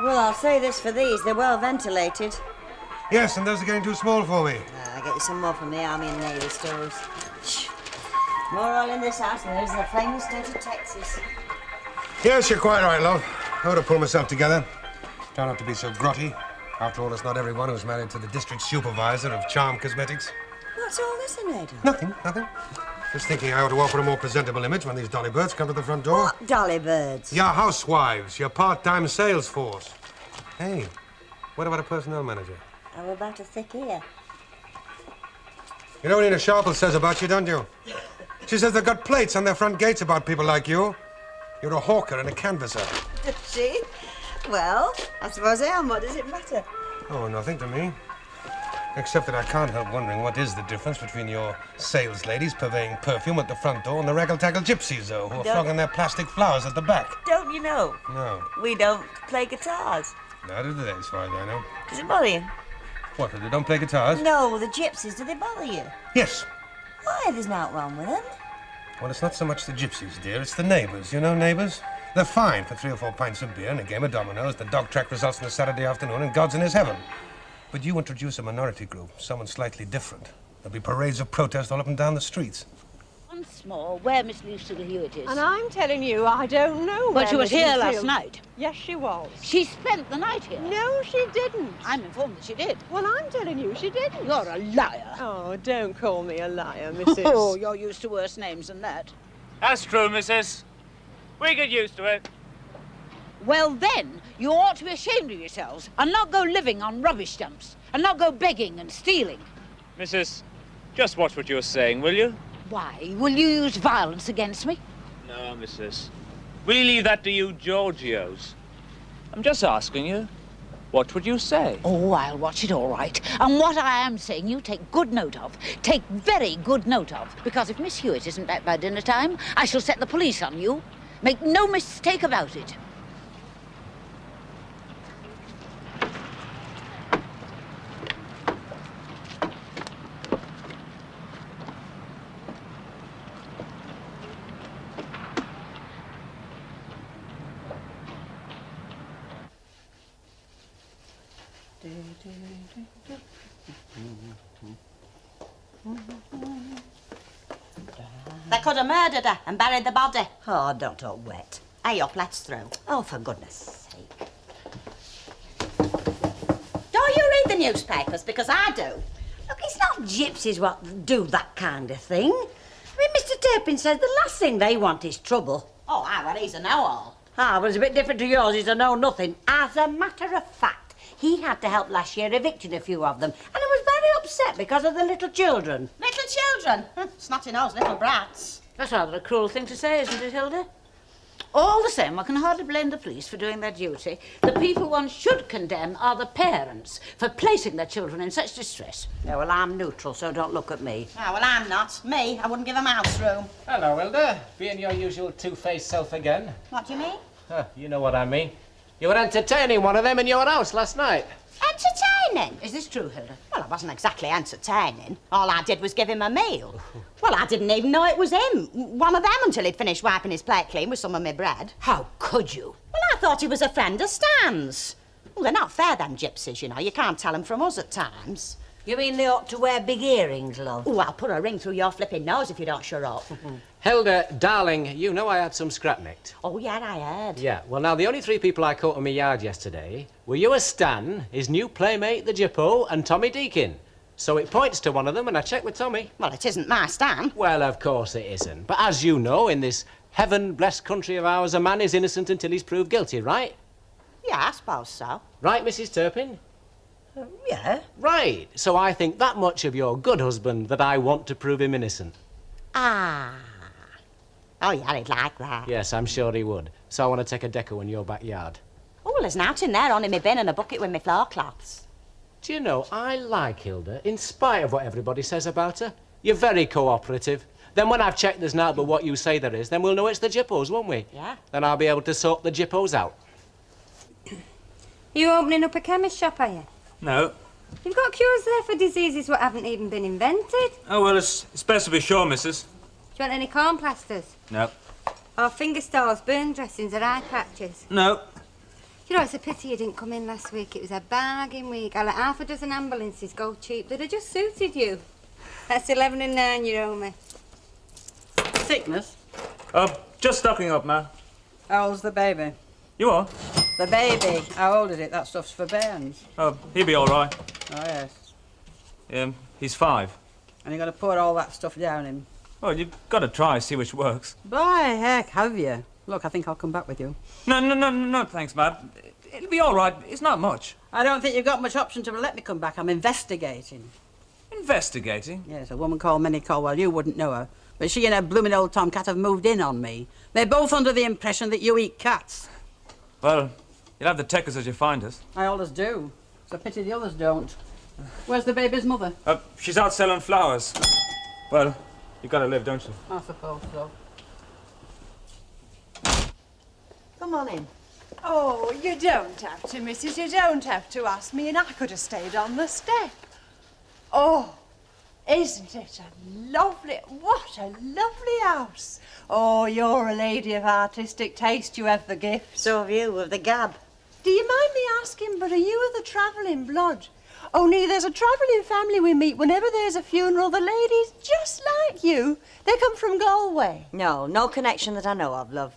Well, I'll say this for these. They're well ventilated. Yes, and those are getting too small for me. I'll get you some more from the Army and Navy stores. More oil in this house than there's in the famous state of Texas. Yes, you're quite right, love. I ought to pull myself together. Try not to be so grotty. After all, it's not everyone who's married to the district supervisor of Charm Cosmetics. What's all this in there? Nothing. Just thinking I ought to offer a more presentable image when these dolly birds come to the front door. What dolly birds? Your housewives, your part-time sales force. Hey, what about a personnel manager? How about a thick ear? You know what Nina Sharple says about you, don't you? She says they've got plates on their front gates about people like you. You're a hawker and a canvasser. Does she? Well, I suppose I am. What does it matter? Oh, nothing to me. Except that I can't help wondering what is the difference between your sales ladies purveying perfume at the front door and the raggle-taggle gypsies, though, who are flogging their plastic flowers at the back. Don't you know? No. We don't play guitars. Neither do they, as far as I know. Does it bother you? What, they don't play guitars? No, the gypsies. Do they bother you? Yes. Why? There's not wrong with them. Well, it's not so much the gypsies, dear. It's the neighbours. You know neighbours? They're fine for 3 or 4 pints of beer and a game of dominoes. The dog track results on a Saturday afternoon and God's in his heaven. But you introduce a minority group, someone slightly different. There'll be parades of protest all up and down the streets. Once more, where Miss Lucilla Hewitt is. And I'm telling you, I don't know where But she was Miss here Lucille- last night. Yes, she was. She spent the night here. No, she didn't. I'm informed that she did. Well, I'm telling you, she didn't. You're a liar. Oh, don't call me a liar, Mrs. Oh, you're used to worse names than that. That's true, missus. We get used to it. Well, then, you ought to be ashamed of yourselves and not go living on rubbish dumps and not go begging and stealing. Missus, just watch what you're saying, will you? Why? Will you use violence against me? No, missus. We leave that to you Giorgios. I'm just asking you, what would you say? Oh, I'll watch it all right. And what I am saying, you take good note of. Take very good note of. Because if Miss Hewitt isn't back by dinner time, I shall set the police on you. Make no mistake about it. They could have murdered her and buried the body. Oh, don't talk wet. Hey up, let's through. Oh, for goodness sake. Don't you read the newspapers? Because I do. Look, it's not gypsies what do that kind of thing. I mean, Mr. Turpin says the last thing they want is trouble. Oh, well, he's a know-all. Well, it's a bit different to yours. He's a know-nothing. As a matter of fact, he had to help last year evicting a few of them, and he was very upset because of the little children. Little children? Snotty-nosed little brats. That's rather a cruel thing to say, isn't it, Hilda? All the same, I can hardly blame the police for doing their duty. The people one should condemn are the parents for placing their children in such distress. Yeah, well, I'm neutral, so don't look at me. Oh, well, I'm not. Me, I wouldn't give them house room. Hello, Hilda. Being your usual two-faced self again. What do you mean? You know what I mean. You were entertaining one of them in your house last night. Entertaining? Is this true, Hilda? Well, I wasn't exactly entertaining. All I did was give him a meal. Well, I didn't even know it was him. One of them until he'd finished wiping his plate clean with some of my bread. How could you? Well, I thought he was a friend of Stan's. Well, they're not fair, them gypsies, you know. You can't tell them from us at times. You mean they ought to wear big earrings, love? Oh, I'll put a ring through your flipping nose if you don't shut up. Hilda, darling, you know I had some scrap nicked. Oh, yeah, I heard. Yeah, well, now, the only 3 people I caught in my yard yesterday were you as Stan, his new playmate, the Gyppo, and Tommy Deakin. So it points to one of them, and I checked with Tommy. Well, it isn't my Stan. Well, of course it isn't. But as you know, in this heaven-blessed country of ours, a man is innocent until he's proved guilty, right? Yeah, I suppose so. Right, Mrs. Turpin? Yeah. Right. So I think that much of your good husband that I want to prove him innocent. Ah. Oh, yeah, he'd like that. Yes, I'm sure he would. So I want to take a deco in your backyard. Oh, well, there's an out in there on in my bin and a bucket with my floor cloths. Do you know, I like Hilda, in spite of what everybody says about her. You're very cooperative. Then when I've checked there's not but what you say there is, then we'll know it's the Gyppos, won't we? Yeah. Then I'll be able to sort the Gyppos out. You opening up a chemist shop, are you? No. You've got cures there for diseases what haven't even been invented. Oh, well, it's best to be sure, missus. Do you want any corn plasters? No. Or finger stores, burn dressings or eye patches? No. You know, it's a pity you didn't come in last week. It was a bargain week. I let half a dozen ambulances go cheap. They'd have just suited you. That's 11 and 9 you owe me. Sickness? Just stocking up, ma. How old's the baby? You are? The baby. How old is it? That stuff's for bairns. Oh, he'll be all right. Oh, yes. He's 5. And you're going to pour all that stuff down him? Well, you've got to try, see which works. By heck, have you? Look, I think I'll come back with you. No, thanks, Matt. It'll be all right. It's not much. I don't think you've got much option to let me come back. I'm investigating. Investigating? Yes, a woman called Minnie Colwell. You wouldn't know her. But she and her blooming old tomcat have moved in on me. They're both under the impression that you eat cats. Well, you'll have to take us as you find us. I always do. It's a pity the others don't. Where's the baby's mother? She's out selling flowers. Well, you've got to live, don't you? I suppose so. Come on in. Oh, you don't have to, Mrs. You don't have to ask me, and I could have stayed on the step. Oh, isn't it what a lovely house. Oh, you're a lady of artistic taste. You have the gift. So have you, with the gab. Do you mind me asking, but are you of the travelling blood? Only there's a travelling family we meet whenever there's a funeral. The ladies just like you. They come from Galway. No connection that I know of, love.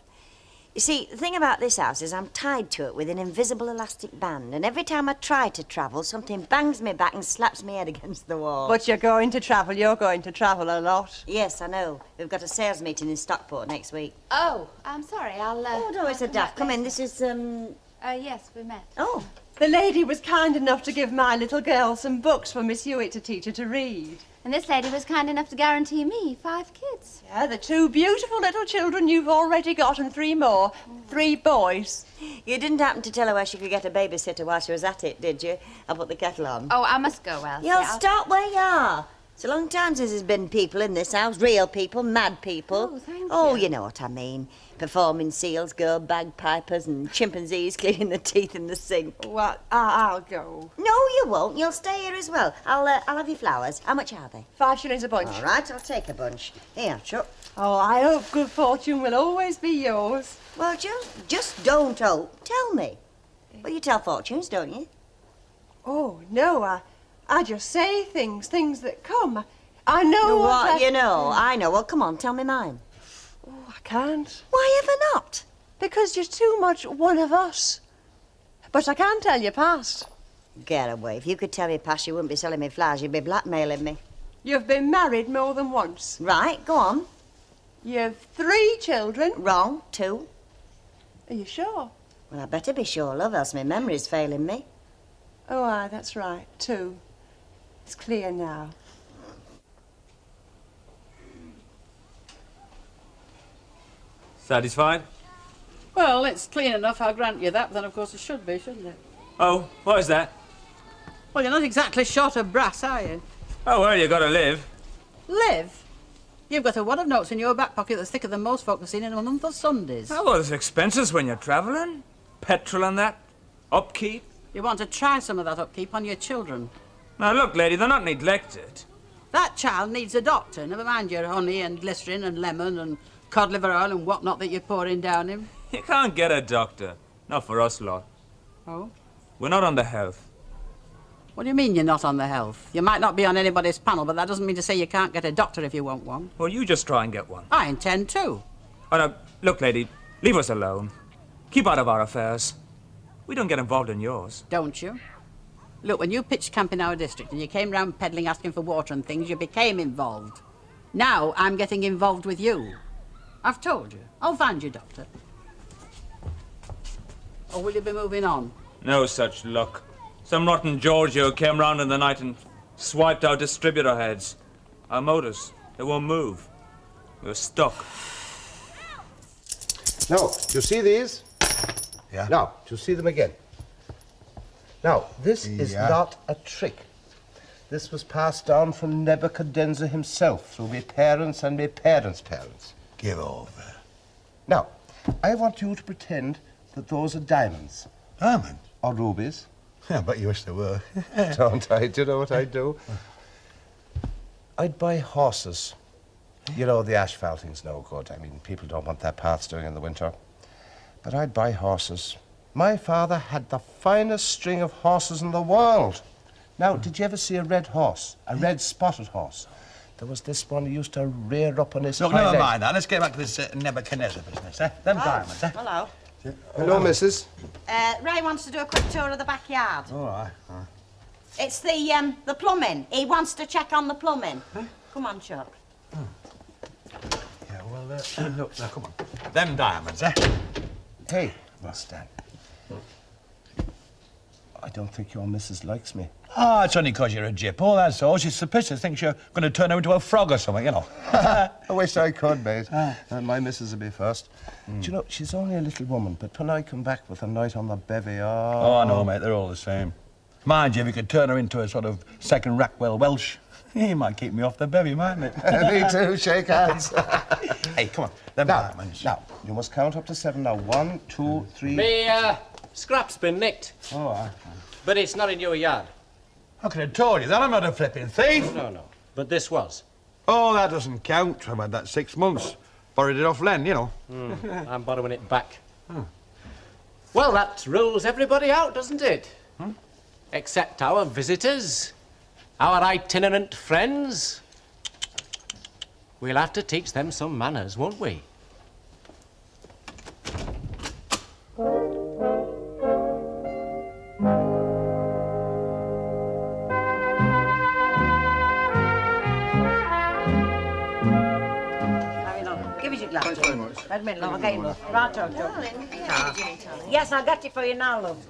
You see, the thing about this house is I'm tied to it with an invisible elastic band, and every time I try to travel, something bangs me back and slaps me head against the wall. But you're going to travel a lot. Yes, I know. We've got a sales meeting in Stockport next week. Oh, I'm sorry. I'll. Oh, no, it's a daft. Come in. This is, Yes, we met. Oh. The lady was kind enough to give my little girl some books for Miss Hewitt to teach her to read. And this lady was kind enough to guarantee me 5 kids. Yeah, the 2 beautiful little children you've already got, and 3 more. 3 boys. You didn't happen to tell her where she could get a babysitter while she was at it, did you? I'll put the kettle on. Oh, I must go, Elsie. You'll stop where you are. It's a long time since there's been people in this house. Real people, mad people. Oh, thank Oh, you. you know what I mean. Performing seals, girl bagpipers, and chimpanzees cleaning the teeth in the sink. Well, I'll go. No, you won't. You'll stay here as well. I'll have your flowers. How much are they? 5 shillings a bunch. All right, I'll take a bunch. Here, Chuck. Oh, I hope good fortune will always be yours. Well, just don't hope. Tell me. Well, you tell fortunes, don't you? Oh, no, I just say things that come. I know what you know. I know. Well, come on, tell me mine. Oh, I can't. Why ever not? Because you're too much one of us. But I can tell you past. Get away. If you could tell me past, you wouldn't be selling me flowers. You'd be blackmailing me. You've been married more than once. Right, go on. You've 3 children. Wrong. 2. Are you sure? Well, I better be sure, love, else my memory's failing me. Oh, aye, that's right. 2. It's clear now. Satisfied? Well, it's clean enough, I'll grant you that, but then of course it should be, shouldn't it? Oh, what is that? Well, you're not exactly short of brass, are you? Oh, well, you got to live. Live? You've got a wad of notes in your back pocket that's thicker than most folk have seen in a month of Sundays. Oh, well, there's expenses when you're travelling. Petrol and that. Upkeep. You want to try some of that upkeep on your children. Now, look, lady, they're not neglected. That child needs a doctor, never mind your honey and glycerin and lemon and cod liver oil and whatnot that you're pouring down him. You can't get a doctor. Not for us lot. Oh? We're not on the health. What do you mean you're not on the health? You might not be on anybody's panel, but that doesn't mean to say you can't get a doctor if you want one. Well, you just try and get one. I intend to. Oh, no, look, lady, leave us alone. Keep out of our affairs. We don't get involved in yours. Don't you? Look, when you pitched camp in our district and you came round peddling, asking for water and things, you became involved. Now I'm getting involved with you. I've told you. I'll find you, doctor. Or will you be moving on? No such luck. Some rotten Giorgio came round in the night and swiped our distributor heads. Our motors, they won't move. We're stuck. Now, you see these? Yeah. Now, you see them again. Now, this is not a trick. This was passed down from Nebuchadnezzar himself through my parents and my parents' parents. Give over. Now, I want you to pretend that those are diamonds. Diamond? Or rubies. Yeah, but you wish they were. Don't I? Do you know what I'd do? I'd buy horses. You know, the asphalting's no good. I mean, people don't want their paths doing in the winter. But I'd buy horses, My father had the finest string of horses in the world. Now, did you ever see a red horse? A red spotted horse? There was this one who used to rear up on his Look, hind never leg. mind that. Let's get back to this Nebuchadnezzar business, eh? Them diamonds, eh? Hello. Hello, missus. Ray wants to do a quick tour of the backyard. All right. It's the plumbing. He wants to check on the plumbing. Huh? Come on, Chuck. Yeah, well, look, now, come on. Them diamonds, eh? Hey, Mustang. I don't think your missus likes me. Oh, it's only 'cause you're a gypo, that's all. She's suspicious, thinks you're going to turn her into a frog or something, you know. I wish I could, mate. And my missus will be first. Do you know, she's only a little woman, but when I come back with a night on the bevy, Oh, no, mate, they're all the same. Mind you, if you could turn her into a sort of second Rackwell Welsh, he might keep me off the bevy, mightn't it? Me too, shake hands. Hey, come on, them diamonds. Now, you must count up to 7 now. 1, 2, 3... Me, scrap's been nicked. Oh, aye. But it's not in your yard. I could have told you that. I'm not a flipping thief. No. But this was. Oh, that doesn't count. I've had that 6 months. Borrowed it off Len, you know. I'm borrowing it back. Well, that rules everybody out, doesn't it? Except our visitors, our itinerant friends. We'll have to teach them some manners, won't we? Thanks very much. Wait a minute, love, I'll get you, love. Right, Joe. Yes, I'll get you for you now, love.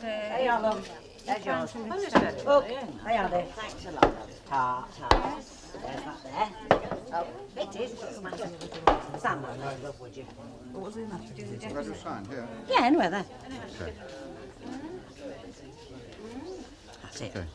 There you are, love. There's yours. Oh, there you are, there. Thanks a lot, love. Ta. There's that there. Oh, it is. Sam, love, would you? What was in that? Do the gentleman sign here? Yeah, anywhere there. Okay. That's it.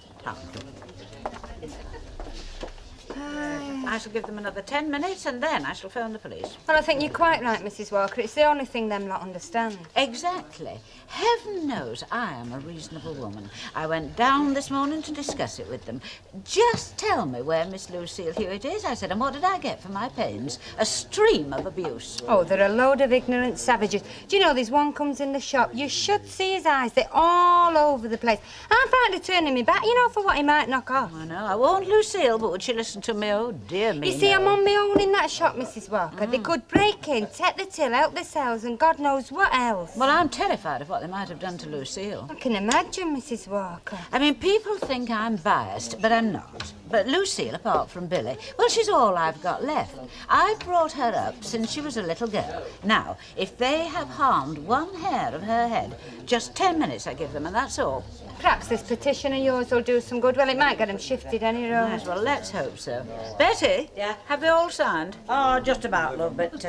I shall give them another 10 minutes and then I shall phone the police. Well, I think you're quite right, Mrs. Walker. It's the only thing them lot understand. Exactly. Heaven knows I am a reasonable woman. I went down this morning to discuss it with them. Just tell me where Miss Lucille Hewitt is, I said, and what did I get for my pains? A stream of abuse. Oh, they're a load of ignorant savages. Do you know, there's one comes in the shop, you should see his eyes. They're all over the place. I'm frightened of turning me back, you know, for what he might knock off. I know. I warned Lucille, but would she listen to me? Oh, dear me. You see, I'm on my own in that shop, Mrs. Walker. They could break in, take the till, help themselves, and God knows what else. Well, I'm terrified of what they might have done to Lucille. I can imagine, Mrs. Walker. I mean, people think I'm biased, but I'm not. But Lucille, apart from Billy, well, she's all I've got left. I brought her up since she was a little girl. Now, if they have harmed one hair of her head, just 10 minutes I give them, and that's all. Perhaps this petition of yours will do some good. Well, it might get them shifted any road. Yes, well, let's hope so. Betty? Yeah? Have they all signed? Oh, just about, love, but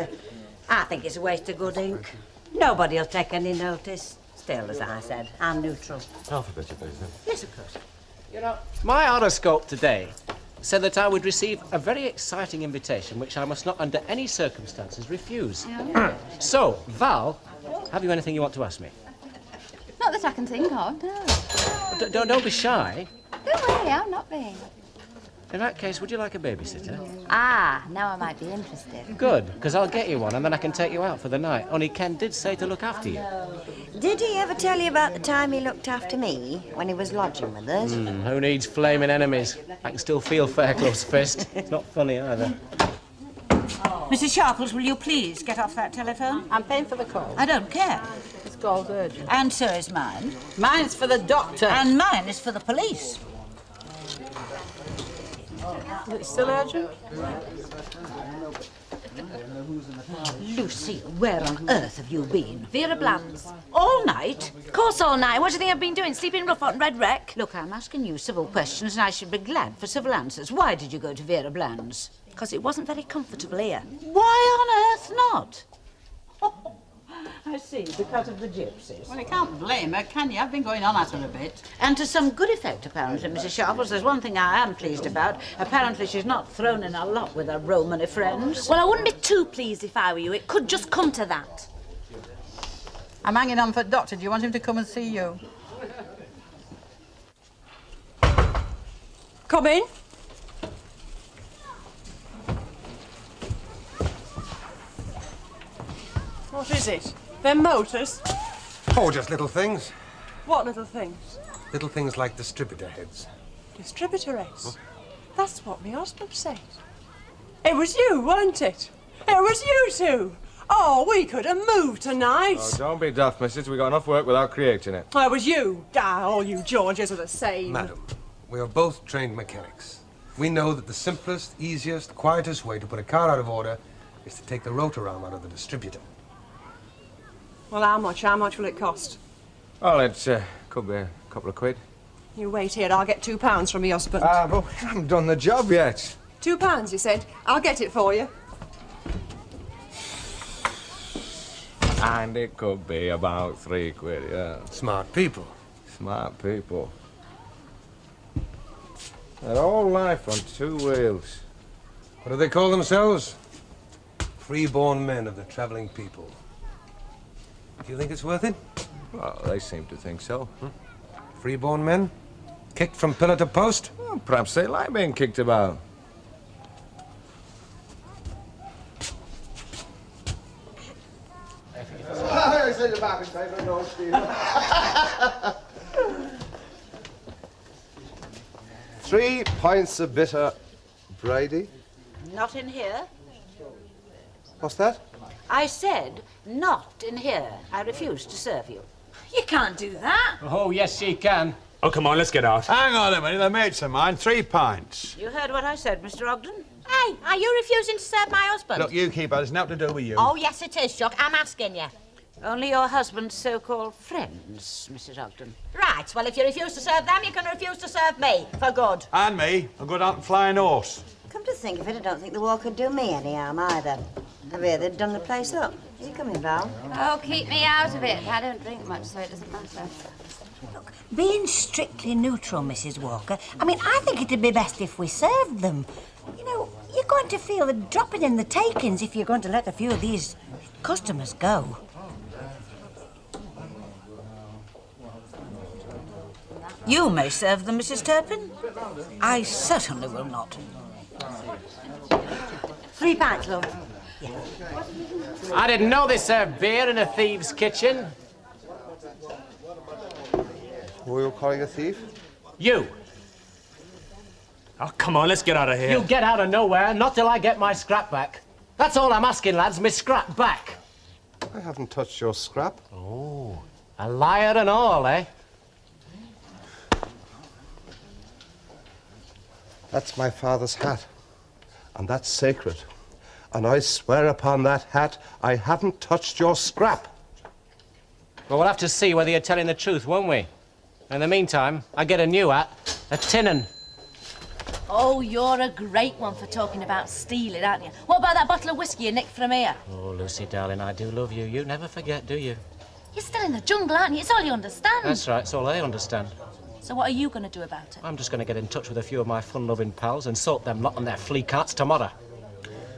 I think it's a waste of good ink. Nobody'll take any notice. Still, as I said, I'm neutral. Alphabet, please, then. Yes, of course. You know, my horoscope today said that I would receive a very exciting invitation which I must not under any circumstances refuse. Yeah. So, Val, have you anything you want to ask me? Not that I can think of, no. Don't be shy. Don't worry, I'm not being. In that case, would you like a babysitter? Ah, now I might be interested. Good, because I'll get you one and then I can take you out for the night. Only Ken did say to look after you. Did he ever tell you about the time he looked after me when he was lodging with us? Who needs flaming enemies? I can still feel Fairclough's fist. It's not funny either. Mrs. Sharples, will you please get off that telephone? I'm paying for the call. I don't care. It's called urgent. And so is mine. Mine's for the doctor. And mine is for the police. Is it still urgent? Lucy, where on earth have you been? Vera Bland's. All night? Of course, all night. What do you think I've been doing? Sleeping rough on Red Wreck? Look, I'm asking you civil questions and I should be glad for civil answers. Why did you go to Vera Bland's? Because it wasn't very comfortable here. Why on earth not? I see, because of the gypsies. Well, you can't blame her, can you? I've been going on at her a bit. And to some good effect, apparently, Mrs. Sharples. There's one thing I am pleased about. Apparently she's not thrown in a lot with her Romany friends. Well, I wouldn't be too pleased if I were you. It could just come to that. I'm hanging on for the doctor. Do you want him to come and see you? Come in. What is it? Them motors? Oh, just little things. What little things? Little things like distributor heads. Distributor heads? That's what my husband said. It was you, wasn't it? It was you two. Oh, we could have moved tonight. Oh, don't be daft, missus. We got enough work without creating it. It was you. Ah, all you Georges are the same. Madam, we are both trained mechanics. We know that the simplest, easiest, quietest way to put a car out of order is to take the rotor arm out of the distributor. Well, how much? How much will it cost? Well, it could be a couple of quid. You wait here. I'll get £2 from my husband. But we haven't done the job yet. £2, he said. I'll get it for you. And it could be about 3 quid, yeah. Smart people. Smart people. Their whole life on 2 wheels. What do they call themselves? Freeborn men of the travelling people. Do you think it's worth it? Well, they seem to think so. Freeborn men? Kicked from pillar to post? Well, perhaps they like being kicked about. Three pints of bitter brandy. Not in here. What's that? I said, not in here. I refuse to serve you. You can't do that. Oh, yes, she can. Oh, come on, let's get out. Hang on a minute, the mates of mine, 3 pints. You heard what I said, Mr. Ogden? Hey, are you refusing to serve my husband? Look, you keep it. It's nothing to do with you. Oh, yes, it is, Chuck. I'm asking you. Only your husband's so-called friends, Mrs. Ogden. Right, well, if you refuse to serve them, you can refuse to serve me, for good. And me, a good out flying horse. Come to think of it, I don't think the war could do me any harm either. I've heard they'd done the place up. Are you coming, Val? Oh, keep me out of it. I don't drink much, so it doesn't matter. Look, being strictly neutral, Mrs. Walker, I mean, I think it'd be best if we served them. You know, you're going to feel a dropping in the takings if you're going to let a few of these customers go. You may serve them, Mrs. Turpin. I certainly will not. 3 pints, love. I didn't know they served beer in a thief's kitchen. Who are you calling a thief? You. Oh, come on, let's get out of here. You get out of nowhere, not till I get my scrap back. That's all I'm asking, lads, my scrap back. I haven't touched your scrap. Oh, a liar and all, eh? That's my father's hat. And that's sacred. And I swear upon that hat, I haven't touched your scrap. Well, we'll have to see whether you're telling the truth, won't we? In the meantime, I get a new hat, a tinnin. Oh, you're a great one for talking about stealing, aren't you? What about that bottle of whiskey you nicked from here? Oh, Lucy, darling, I do love you. You never forget, do you? You're still in the jungle, aren't you? It's all you understand. That's right, it's all I understand. So what are you going to do about it? I'm just going to get in touch with a few of my fun-loving pals and sort them lot on their flea carts tomorrow.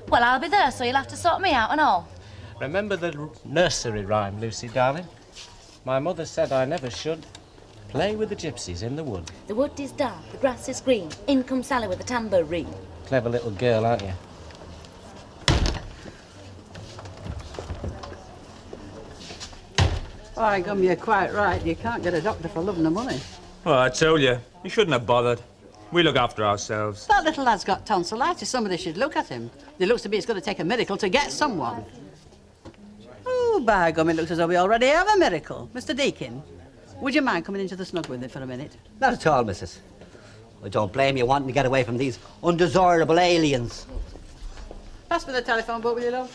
Well, I'll be there, so you'll have to sort me out and all. Remember the nursery rhyme, Lucy, darling? My mother said I never should play with the gypsies in the wood. The wood is dark, the grass is green. In comes Sally with a tambourine. Clever little girl, aren't you? By gum, you're quite right. You can't get a doctor for loving the money. Well, I told you. You shouldn't have bothered. We look after ourselves. That little lad's got tonsillitis. Somebody should look at him. It looks to me it's going to take a miracle to get someone. Oh, by gum, it looks as though we already have a miracle. Mr. Deakin, would you mind coming into the snug with me for a minute? Not at all, missus. I don't blame you wanting to get away from these undesirable aliens. Pass me the telephone book, will you, love?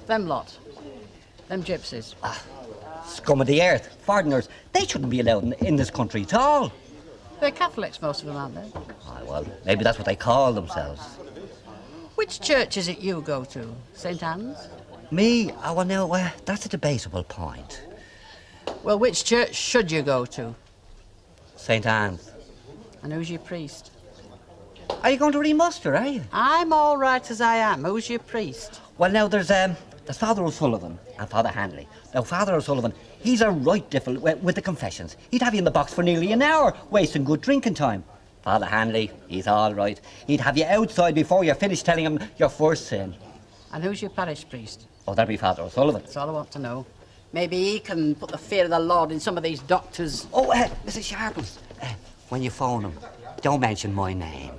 Them lot. Them gypsies. Scum of the earth, foreigners, they shouldn't be allowed in this country at all. They're Catholics, most of them, aren't they? Well, maybe that's what they call themselves. Which church is it you go to? St. Anne's? Me? Oh, well, now, that's a debatable point. Well, which church should you go to? St. Anne's. And who's your priest? Are you going to remuster, are you? I'm all right as I am. Who's your priest? Well, now, there's Father O'Sullivan and Father Hanley. Now, Father O'Sullivan, he's a right diffle with the confessions. He'd have you in the box for nearly an hour, wasting good drinking time. Father Hanley, he's all right. He'd have you outside before you finished telling him your first sin. And who's your parish priest? Oh, that'd be Father O'Sullivan. That's all I want to know. Maybe he can put the fear of the Lord in some of these doctors. Oh, Mrs. Sharples, when you phone him, don't mention my name.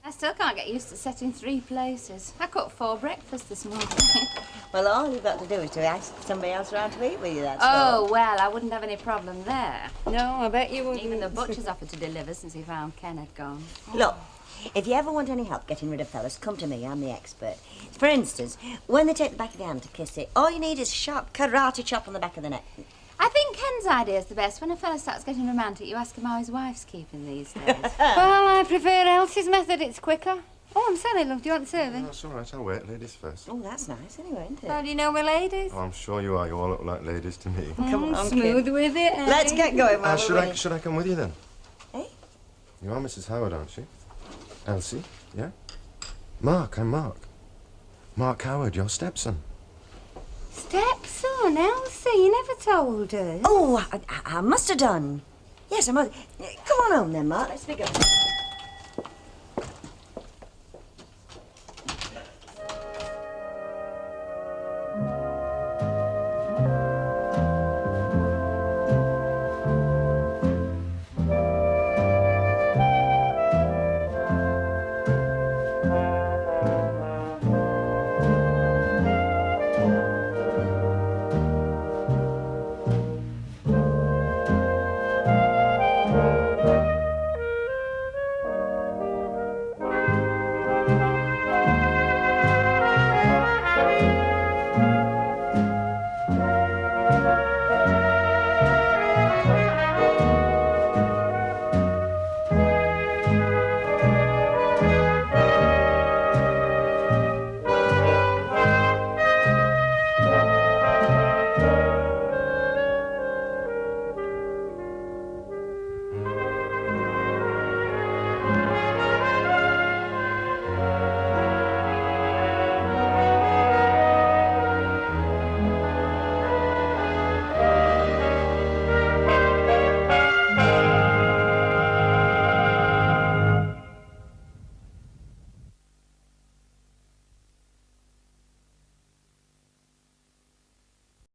I still can't get used to sitting 3 places. I cooked 4 breakfasts this morning. Well, all you've got to do is to ask somebody else around to eat with you, that's Oh, all. well, I wouldn't have any problem there. No, I bet you wouldn't. Even the butcher's offered to deliver since he found Ken had gone. Look, if you ever want any help getting rid of fellas, come to me, I'm the expert. For instance, when they take the back of the hand to kiss it, all you need is a sharp karate chop on the back of the neck. I think Ken's idea is the best. When a fella starts getting romantic, you ask him how his wife's keeping these days. Well, I prefer Elsie's method. It's quicker. Oh, I'm sorry, love. Do you want serving? That's all right. I'll wait. Ladies first. Oh, that's nice anyway, isn't it? How do you know we're ladies? Oh, I'm sure you are. You all look like ladies to me. Come on, smooth kid. with it, eh? Let's get going, while should we're I waiting. should I come with you then? Eh? You are Mrs. Howard, aren't you? Elsie? Yeah? Mark, I'm Mark. Mark Howard, your stepson. Stepson, Elsie, you never told us. Oh, I must have done. Yes, I must. Come on home then, Mark. Let's be going.